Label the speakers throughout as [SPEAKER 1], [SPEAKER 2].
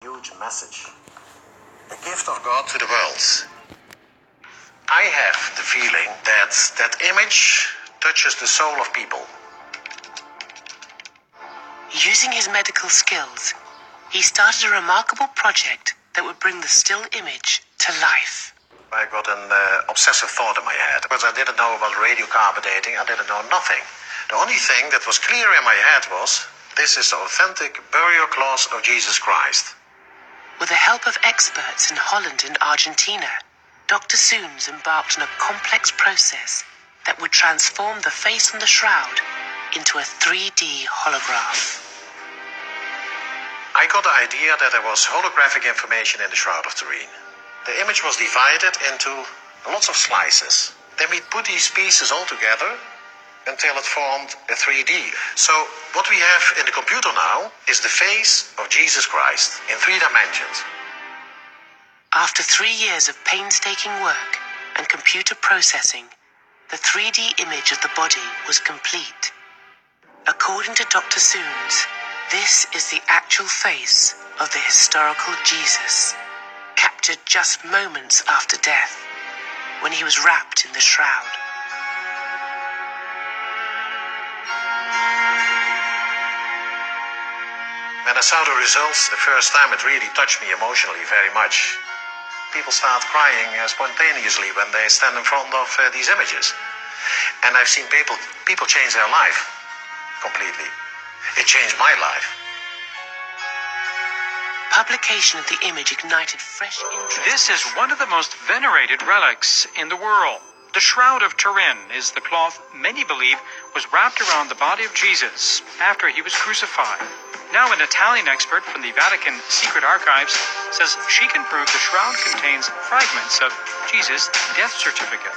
[SPEAKER 1] Huge message. The gift of God to the world. I have the feeling that that image touches the soul of people.
[SPEAKER 2] Using his medical skills, he started a remarkable project that would bring the still image to life.
[SPEAKER 1] I got an obsessive thought in my head, because I didn't know about radiocarbon dating. I didn't know nothing. The only thing that was clear in my head was, this is the authentic burial cloth of Jesus Christ.
[SPEAKER 2] With the help of experts in Holland and Argentina, Dr. Soons embarked on a complex process that would transform the face on the shroud into a 3D holograph.
[SPEAKER 1] I got the idea that there was holographic information in the Shroud of Turin. The image was divided into lots of slices. Then we put these pieces all together until it formed a 3D. So what we have in the computer now is the face of Jesus Christ in 3 dimensions.
[SPEAKER 2] After 3 years of painstaking work and computer processing, the 3D image of the body was complete. According to Dr. Soons, this is the actual face of the historical Jesus, captured just moments after death, when he was wrapped in the shroud.
[SPEAKER 1] When I saw the results the first time, it really touched me emotionally very much. People start crying spontaneously when they stand in front of these images. And I've seen people change their life completely. It changed my life.
[SPEAKER 2] Publication of the image ignited fresh interest.
[SPEAKER 3] This is one of the most venerated relics in the world. The Shroud of Turin is the cloth many believe was wrapped around the body of Jesus after he was crucified. Now an Italian expert from the Vatican Secret Archives says she can prove the shroud contains fragments of Jesus' death certificate.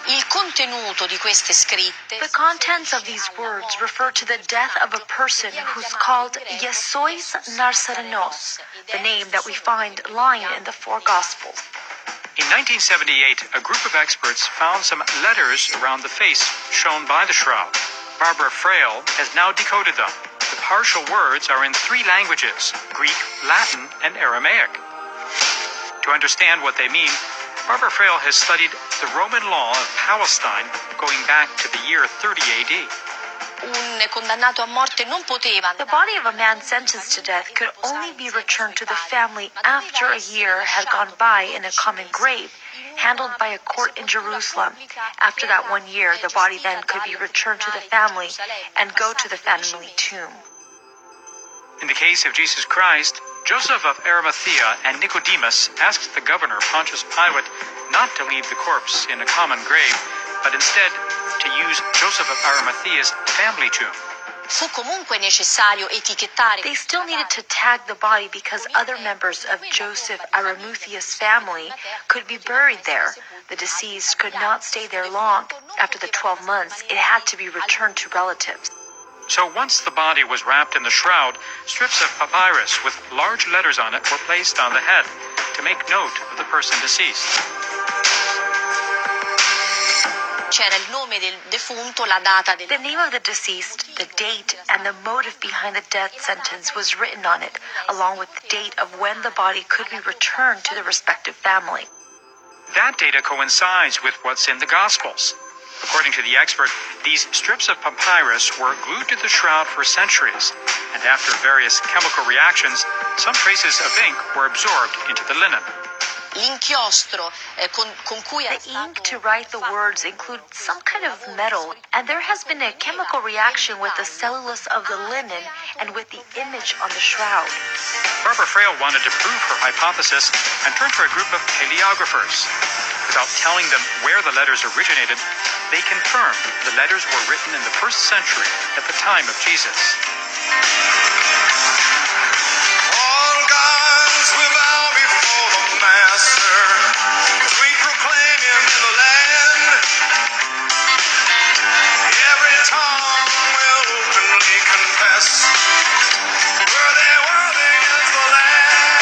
[SPEAKER 4] Il contenuto di queste scritte.
[SPEAKER 5] The contents of these words refer to the death of a person who's called Yesois Narsarenos, the name that we find lying in the 4 Gospels.
[SPEAKER 3] In 1978, a group of experts found some letters around the face shown by the shroud. Barbara Frale has now decoded them. The partial words are in 3 languages, Greek, Latin, and Aramaic. To understand what they mean, Barbara Frale has studied the Roman law of Palestine going back to the year 30 AD.
[SPEAKER 4] Un condannato a morte non poteva.
[SPEAKER 5] The body of a man sentenced to death could only be returned to the family after a year had gone by in a common grave, handled by a court in Jerusalem. After that 1 year, the body then could be returned to the family and go to the family tomb.
[SPEAKER 3] In the case of Jesus Christ, Joseph of Arimathea and Nicodemus asked the governor Pontius Pilate not to leave the corpse in a common grave, but instead to use Joseph of Arimathea's family tomb.
[SPEAKER 4] Fu comunque necessario etichettare.
[SPEAKER 5] They still needed to tag the body because other members of Joseph Arimathea's family could be buried there. The deceased could not stay there long. After the 12 months, it had to be returned to relatives.
[SPEAKER 3] So once the body was wrapped in the shroud, strips of papyrus with large letters on it were placed on the head to make note of the person deceased.
[SPEAKER 4] C'era il nome del defunto, la data del...
[SPEAKER 5] The name of the deceased, the date, and the motive behind the death sentence was written on it, along with the date of when the body could be returned to the respective family.
[SPEAKER 3] That data coincides with what's in the Gospels. According to the expert, these strips of papyrus were glued to the shroud for centuries, and after various chemical reactions, some traces of ink were absorbed into the linen.
[SPEAKER 4] L'inchiostro con cui
[SPEAKER 5] The ink to write the words include some kind of metal, and there has been a chemical reaction with the cellulose of the linen and with the image on the shroud.
[SPEAKER 3] Barbara Frale wanted to prove her hypothesis and turned to a group of paleographers. Without telling them where the letters originated, they confirmed the letters were written in the 1st century at the time of Jesus.
[SPEAKER 6] All gods will bow before the Master.